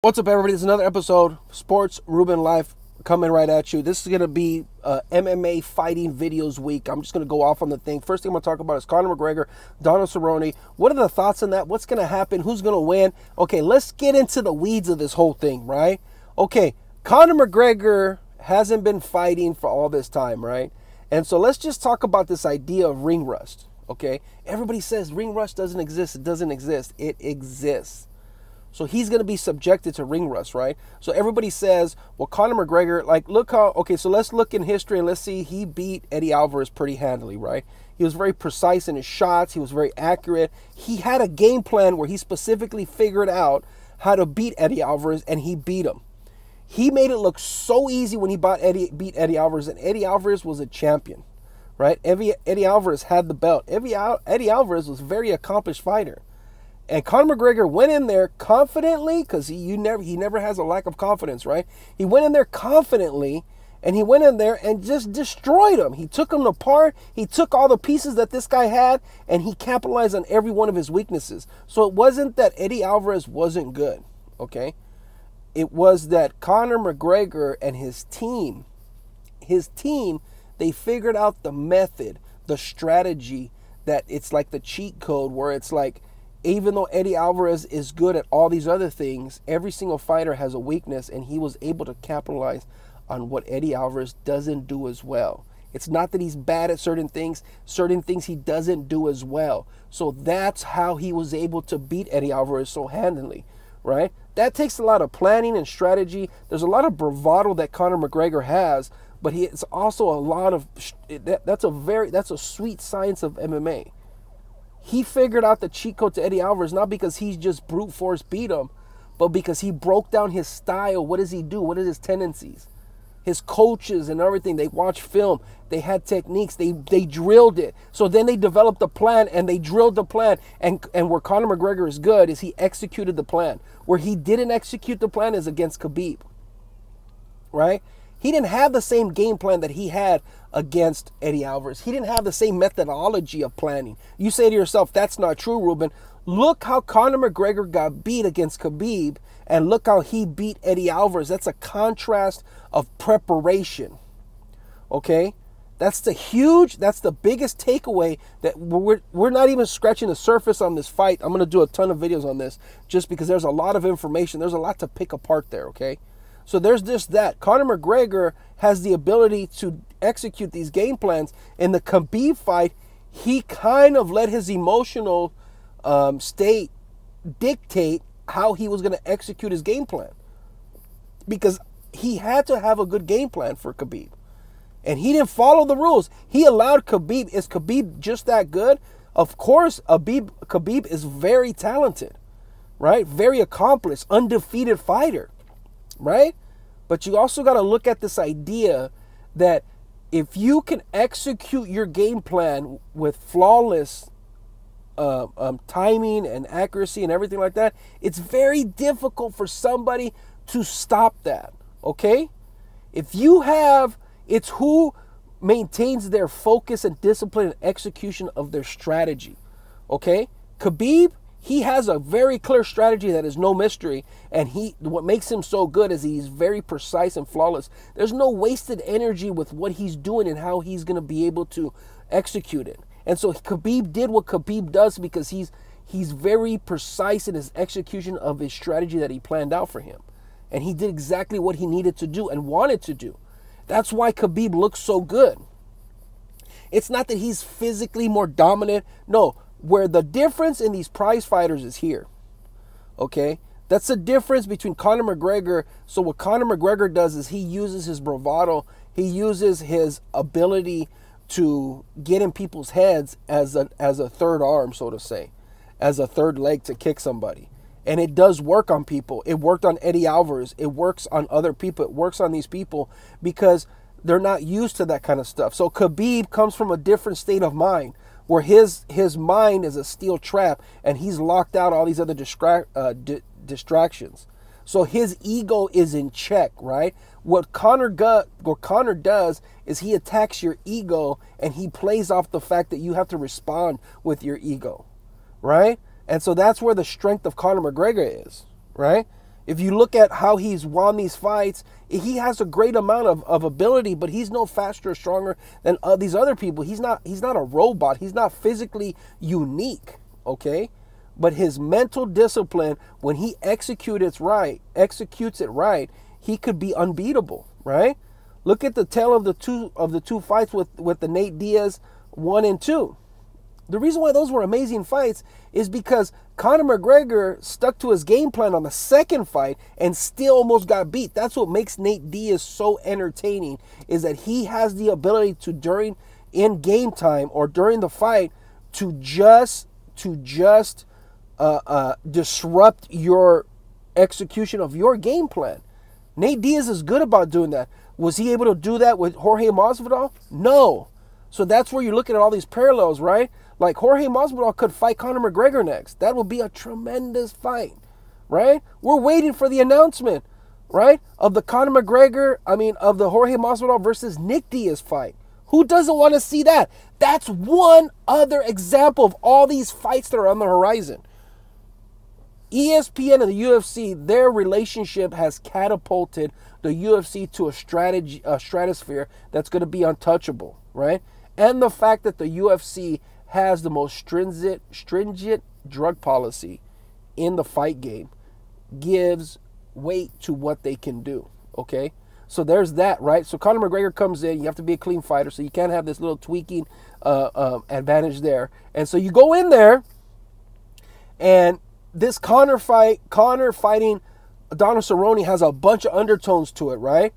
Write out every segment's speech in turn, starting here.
What's up, everybody? This is another episode of SPORTS-REUBEN-LIFE coming right at you. This is going to be MMA fighting videos week. I'm just going to go off on the thing. First thing I'm going to talk about is Conor McGregor, Donald Cerrone. What are the thoughts on that? What's going to happen? Who's going to win? Okay, let's get into the weeds of this whole thing, right? Okay, Conor McGregor hasn't been fighting for all this time, right? And so let's just talk about this idea of ring rust, okay? Everybody says ring rust doesn't exist. It doesn't exist. It exists. So he's going to be subjected to ring rust, right? So everybody says, well, Conor McGregor, look how, okay, so let's look in history and let's see, he beat Eddie Alvarez pretty handily, right? He was very precise in his shots. He was very accurate. He had a game plan where he specifically figured out how to beat Eddie Alvarez, and he beat him. He made it look so easy when he beat Eddie Alvarez, and Eddie Alvarez was a champion, right? Eddie Alvarez had the belt. Eddie Alvarez was a very accomplished fighter. And Conor McGregor went in there confidently, because he never has a lack of confidence, right? He went in there confidently, and he went in there and just destroyed him. He took him apart. He took all the pieces that this guy had, and he capitalized on every one of his weaknesses. So it wasn't that Eddie Alvarez wasn't good, okay? It was that Conor McGregor and his team, they figured out the method, the strategy, that it's like the cheat code where it's like, even though Eddie Alvarez is good at all these other things, every single fighter has a weakness, and he was able to capitalize on what Eddie Alvarez doesn't do as well. It's not that he's bad at certain things he doesn't do as well. So that's how he was able to beat Eddie Alvarez so handily, right? That takes a lot of planning and strategy. There's a lot of bravado that Conor McGregor has, but it's also a lot of, that's a sweet science of MMA. He figured out the cheat code to Eddie Alvarez, not because he's just brute force beat him, but because he broke down his style. What does he do? What are his tendencies? His coaches and everything, they watched film. They had techniques. They drilled it. So then they developed a plan, and they drilled the plan. And where Conor McGregor is good is he executed the plan. Where he didn't execute the plan is against Khabib, right? He didn't have the same game plan that he had against Eddie Alvarez. He didn't have the same methodology of planning. You say to yourself, that's not true, Ruben. Look how Conor McGregor got beat against Khabib, and look how he beat Eddie Alvarez. That's a contrast of preparation, okay? That's the biggest takeaway, that we're not even scratching the surface on this fight. I'm going to do a ton of videos on this just because there's a lot of information. There's a lot to pick apart there, okay? So there's just that. Conor McGregor has the ability to execute these game plans. In the Khabib fight, he kind of let his emotional state dictate how he was going to execute his game plan. Because he had to have a good game plan for Khabib. And he didn't follow the rules. He allowed Khabib. Is Khabib just that good? Of course, Khabib is very talented, right? Very accomplished, undefeated fighter, right? But you also got to look at this idea that if you can execute your game plan with flawless timing and accuracy and everything like that, it's very difficult for somebody to stop that, okay? It's who maintains their focus and discipline and execution of their strategy, okay? Khabib, he has a very clear strategy that is no mystery, and what makes him so good is he's very precise and flawless. There's no wasted energy with what he's doing and how he's going to be able to execute it. And so Khabib did what Khabib does because he's very precise in his execution of his strategy that he planned out for him. And he did exactly what he needed to do and wanted to do. That's why Khabib looks so good. It's not that he's physically more dominant. No. Where the difference in these prize fighters is here, okay? That's the difference between Conor McGregor. So what Conor McGregor does is he uses his bravado. He uses his ability to get in people's heads as a third arm, so to say, as a third leg to kick somebody. And it does work on people. It worked on Eddie Alvarez. It works on other people. It works on these people because they're not used to that kind of stuff. So Khabib comes from a different state of mind, where his mind is a steel trap, and he's locked out all these other distractions. So his ego is in check, right? What Conor does is he attacks your ego, and he plays off the fact that you have to respond with your ego, right? And so that's where the strength of Conor McGregor is, right? If you look at how he's won these fights, he has a great amount of ability, but he's no faster or stronger than these other people. He's not a robot. He's not physically unique, okay? But his mental discipline, when he executes it right, he could be unbeatable, right? Look at the tale of the two fights with the Nate Diaz 1 and 2. The reason why those were amazing fights is because Conor McGregor stuck to his game plan on the second fight and still almost got beat. That's what makes Nate Diaz so entertaining, is that he has the ability to, in game time or during the fight, to just disrupt your execution of your game plan. Nate Diaz is good about doing that. Was he able to do that with Jorge Masvidal? No. So that's where you're looking at all these parallels, right? Like Jorge Masvidal could fight Conor McGregor next. That would be a tremendous fight, right? We're waiting for the announcement, right? Of the of the Jorge Masvidal versus Nick Diaz fight. Who doesn't want to see that? That's one other example of all these fights that are on the horizon. ESPN and the UFC, their relationship has catapulted the UFC to a stratosphere that's going to be untouchable, right? And the fact that the UFC has the most stringent drug policy in the fight game gives weight to what they can do, okay? So there's that, right? So Conor McGregor comes in. You have to be a clean fighter, so you can't have this little tweaking advantage there. And so you go in there, and this Conor fighting Donald Cerrone has a bunch of undertones to it, right?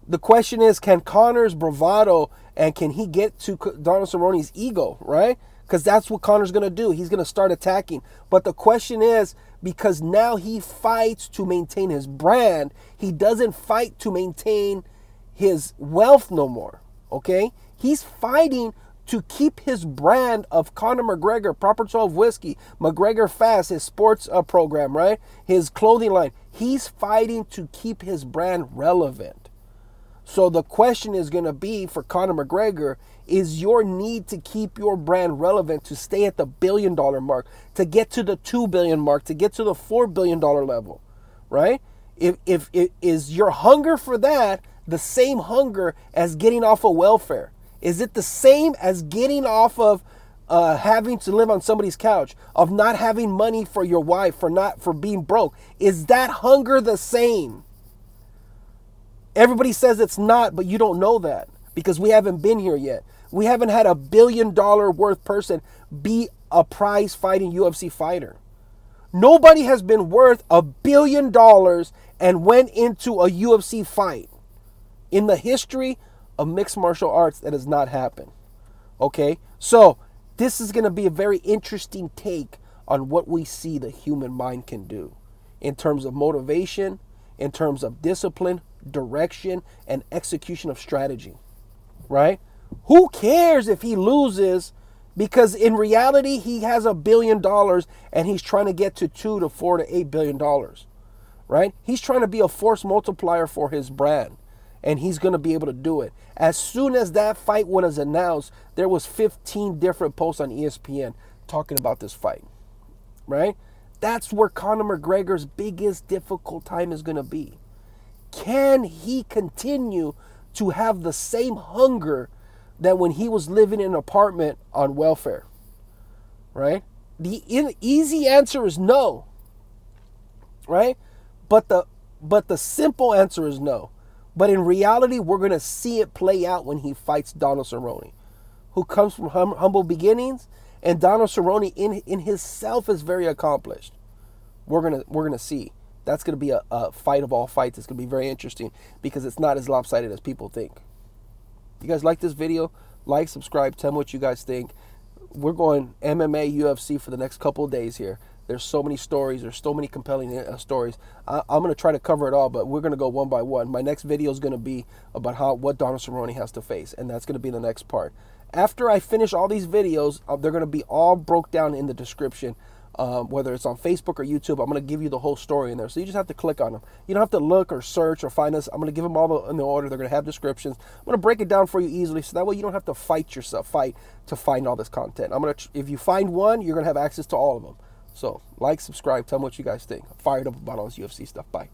The question is, can Conor's bravado and can he get to Donald Cerrone's ego, right? Because that's what Conor's going to do. He's going to start attacking. But the question is, because now he fights to maintain his brand, he doesn't fight to maintain his wealth no more, okay? He's fighting to keep his brand of Conor McGregor, Proper 12 Whiskey, McGregor Fast, his sports program, right? His clothing line. He's fighting to keep his brand relevant. So the question is going to be for Conor McGregor, is your need to keep your brand relevant, to stay at the $1 billion mark, to get to the $2 billion mark, to get to the $4 billion level, right? If is your hunger for that the same hunger as getting off of welfare? Is it the same as getting off of having to live on somebody's couch, of not having money for your wife, for being broke? Is that hunger the same? Everybody says it's not, but you don't know that because we haven't been here yet. We haven't had a $1 billion worth person be a prize fighting UFC fighter. Nobody has been worth $1 billion and went into a UFC fight. In the history of mixed martial arts, that has not happened. Okay? So, this is going to be a very interesting take on what we see the human mind can do in terms of motivation, in terms of discipline, direction, and execution of strategy. Right? Who cares if he loses? Because in reality, he has $1 billion and he's trying to get to $2 to $4 to $8 billion. Right? He's trying to be a force multiplier for his brand. And he's going to be able to do it. As soon as that fight was announced, there was 15 different posts on ESPN talking about this fight. Right? That's where Conor McGregor's biggest difficult time is going to be. Can he continue to have the same hunger that when he was living in an apartment on welfare? Right? The easy answer is no. Right? But the simple answer is no. But in reality, we're going to see it play out when he fights Donald Cerrone, who comes from humble beginnings, and Donald Cerrone in himself is very accomplished. We're gonna see. That's going to be a fight of all fights. It's going to be very interesting because it's not as lopsided as people think. You guys like this video? Like, subscribe, tell me what you guys think. We're going MMA, UFC for the next couple of days here. There's so many stories. There's so many compelling stories. I'm going to try to cover it all, but we're going to go one by one. My next video is going to be about what Donald Cerrone has to face, and that's going to be the next part. After I finish all these videos, they're going to be all broke down in the description, whether it's on Facebook or YouTube. I'm going to give you the whole story in there, so you just have to click on them. You don't have to look or search or find us. I'm going to give them all in the order. They're going to have descriptions. I'm going to break it down for you easily, so that way you don't have to fight to find all this content. If you find one, you're going to have access to all of them. So, like, subscribe, tell me what you guys think. I'm fired up about all this UFC stuff. Bye.